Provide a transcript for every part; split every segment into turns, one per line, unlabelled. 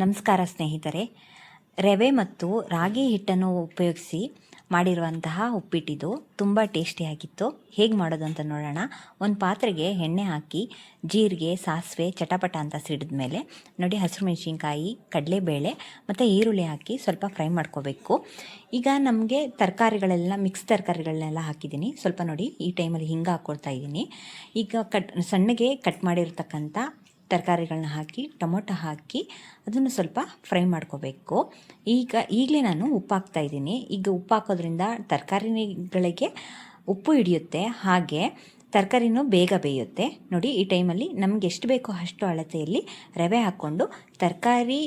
ನಮಸ್ಕಾರ ಸ್ನೇಹಿತರೆ. ರವೆ ಮತ್ತು ರಾಗಿ ಹಿಟ್ಟನ್ನು ಉಪಯೋಗಿಸಿ ಮಾಡಿರುವಂತಹ ಉಪ್ಪಿಟ್ಟಿದು ತುಂಬ ಟೇಸ್ಟಿಯಾಗಿತ್ತು. ಹೇಗೆ ಮಾಡೋದು ಅಂತ ನೋಡೋಣ. ಒಂದು ಪಾತ್ರೆಗೆ ಎಣ್ಣೆ ಹಾಕಿ ಜೀರಿಗೆ, ಸಾಸಿವೆ ಚಟಪಟ ಅಂತ ಸಿಡಿದ ಮೇಲೆ ನೋಡಿ ಹಸಿರು ಮೆಣಸಿನ್ಕಾಯಿ, ಕಡಲೆಬೇಳೆ ಮತ್ತು ಈರುಳ್ಳಿ ಹಾಕಿ ಸ್ವಲ್ಪ ಫ್ರೈ ಮಾಡ್ಕೋಬೇಕು. ಈಗ ನಮಗೆ ತರಕಾರಿಗಳೆಲ್ಲ ಮಿಕ್ಸ್ ತರಕಾರಿಗಳನ್ನೆಲ್ಲ ಹಾಕಿದ್ದೀನಿ. ಸ್ವಲ್ಪ ನೋಡಿ ಈ ಟೈಮಲ್ಲಿ ಹಿಂಗೆ ಹಾಕ್ಕೊಳ್ತಾ ಇದ್ದೀನಿ. ಈಗ ಸಣ್ಣಗೆ ಕಟ್ ಮಾಡಿರ್ತಕ್ಕಂಥ ತರಕಾರಿಗಳನ್ನ ಹಾಕಿ ಟೊಮೊಟೊ ಹಾಕಿ ಅದನ್ನು ಸ್ವಲ್ಪ ಫ್ರೈ ಮಾಡ್ಕೋಬೇಕು. ಈಗಲೇ ನಾನು ಉಪ್ಪು ಹಾಕ್ತಾಯಿದ್ದೀನಿ. ಈಗ ಉಪ್ಪು ಹಾಕೋದ್ರಿಂದ ತರಕಾರಿಗಳಿಗೆ ಉಪ್ಪು ಹಿಡಿಯುತ್ತೆ, ಹಾಗೆ ತರಕಾರಿನೂ ಬೇಗ ಬೇಯುತ್ತೆ. ನೋಡಿ ಈ ಟೈಮಲ್ಲಿ ನಮ್ಗೆ ಎಷ್ಟು ಬೇಕೋ ಅಷ್ಟು ಅಳತೆಯಲ್ಲಿ ರವೆ ಹಾಕ್ಕೊಂಡು ತರಕಾರಿ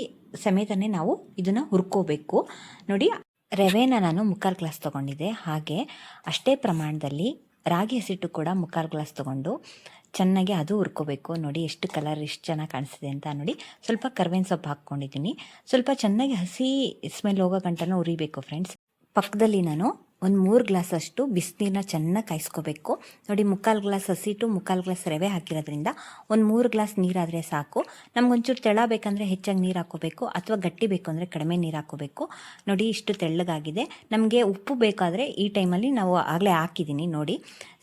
ಸಮೇತನೇ ನಾವು ಇದನ್ನು ಹುರ್ಕೋಬೇಕು. ನೋಡಿ ರವೆನ ನಾನು 3/4 ಗ್ಲಾಸ್ ತೊಗೊಂಡಿದ್ದೆ. ಹಾಗೆ ಅಷ್ಟೇ ಪ್ರಮಾಣದಲ್ಲಿ ರಾಗಿ ಹಸಿಟ್ಟು ಕೂಡ 3/4 ಗ್ಲಾಸ್ ತೊಗೊಂಡು ಚೆನ್ನಾಗಿ ಅದು ಹುರ್ಕೋಬೇಕು. ನೋಡಿ ಎಷ್ಟು ಕಲರ್ ಎಷ್ಟು ಚೆನ್ನಾಗಿ ಕಾಣಿಸ್ತಿದೆ ಅಂತ. ನೋಡಿ ಸ್ವಲ್ಪ ಕರ್ಬೇವಿನ ಸೊಪ್ಪು ಹಾಕ್ಕೊಂಡಿದ್ದೀನಿ. ಸ್ವಲ್ಪ ಚೆನ್ನಾಗಿ ಹಸಿ ಸ್ಮೆಲ್ ಹೋಗೋ ಗಂಟನೂ ಉರಿಬೇಕು ಫ್ರೆಂಡ್ಸ್. ಪಕ್ಕದಲ್ಲಿ ನಾನು ಒಂದು 3 ಗ್ಲಾಸಷ್ಟು ಬಿಸಿನೀರನ್ನ ಚೆನ್ನಾಗಿ ಕಾಯಿಸ್ಕೋಬೇಕು. ನೋಡಿ 3/4 ಗ್ಲಾಸ್ ಹಸಿಟ್ಟು 3/4 ಗ್ಲಾಸ್ ರವೆ ಹಾಕಿರೋದ್ರಿಂದ ಒಂದು 3 ಗ್ಲಾಸ್ ನೀರಾದರೆ ಸಾಕು. ನಮ್ಗೊಂಚೂರು ತೆಳ ಬೇಕಂದರೆ ಹೆಚ್ಚಾಗಿ ನೀರು ಹಾಕ್ಕೋಬೇಕು, ಅಥವಾ ಗಟ್ಟಿ ಬೇಕು ಅಂದರೆ ಕಡಿಮೆ ನೀರು ಹಾಕ್ಕೋಬೇಕು. ನೋಡಿ ಇಷ್ಟು ತೆಳ್ಳಗಾಗಿದೆ. ನಮಗೆ ಉಪ್ಪು ಬೇಕಾದರೆ ಈ ಟೈಮಲ್ಲಿ ನಾವು ಆಗಲೇ ಹಾಕಿದ್ದೀನಿ ನೋಡಿ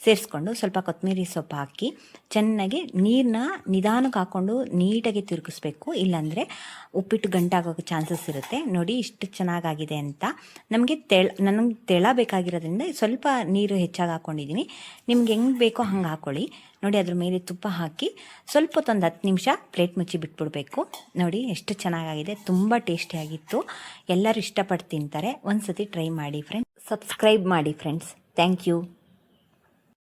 ಸೇರಿಸ್ಕೊಂಡು ಸ್ವಲ್ಪ ಕೊತ್ತಂಬರಿ ಸೊಪ್ಪು ಹಾಕಿ ಚೆನ್ನಾಗಿ ನೀರನ್ನ ನಿಧಾನಕ್ಕೆ ಹಾಕ್ಕೊಂಡು ನೀಟಾಗಿ ತಿರುಗಿಸ್ಬೇಕು. ಇಲ್ಲಾಂದರೆ ಉಪ್ಪಿಟ್ಟು ಗಂಟಾಗೋಕ್ಕೆ ಚಾನ್ಸಸ್ ಇರುತ್ತೆ. ನೋಡಿ ಇಷ್ಟು ಚೆನ್ನಾಗಾಗಿದೆ ಅಂತ. ನನಗೆ ತೆಳ ಬೇಕಾಗಿರೋದ್ರಿಂದ ಸ್ವಲ್ಪ ನೀರು ಹೆಚ್ಚಾಗಿ ಹಾಕ್ಕೊಂಡಿದ್ದೀನಿ. ನಿಮ್ಗೆ ಹೆಂಗೆ ಬೇಕೋ ಹಂಗೆ ಹಾಕ್ಕೊಳ್ಳಿ. ನೋಡಿ ಅದ್ರ ಮೇಲೆ ತುಪ್ಪ ಹಾಕಿ ಸ್ವಲ್ಪ ಹೊತ್ತೊಂದು 10 ನಿಮಿಷ ಪ್ಲೇಟ್ ಮುಚ್ಚಿ ಬಿಟ್ಬಿಡ್ಬೇಕು. ನೋಡಿ ಎಷ್ಟು ಚೆನ್ನಾಗಾಗಿದೆ, ತುಂಬ ಟೇಸ್ಟಿಯಾಗಿತ್ತು. ಎಲ್ಲರೂ ಇಷ್ಟಪಟ್ಟು ತಿಂತಾರೆ. ಒಂದು ಸತಿ ಟ್ರೈ ಮಾಡಿ ಫ್ರೆಂಡ್ಸ್. ಸಬ್ಸ್ಕ್ರೈಬ್ ಮಾಡಿ ಫ್ರೆಂಡ್ಸ್. Thank you.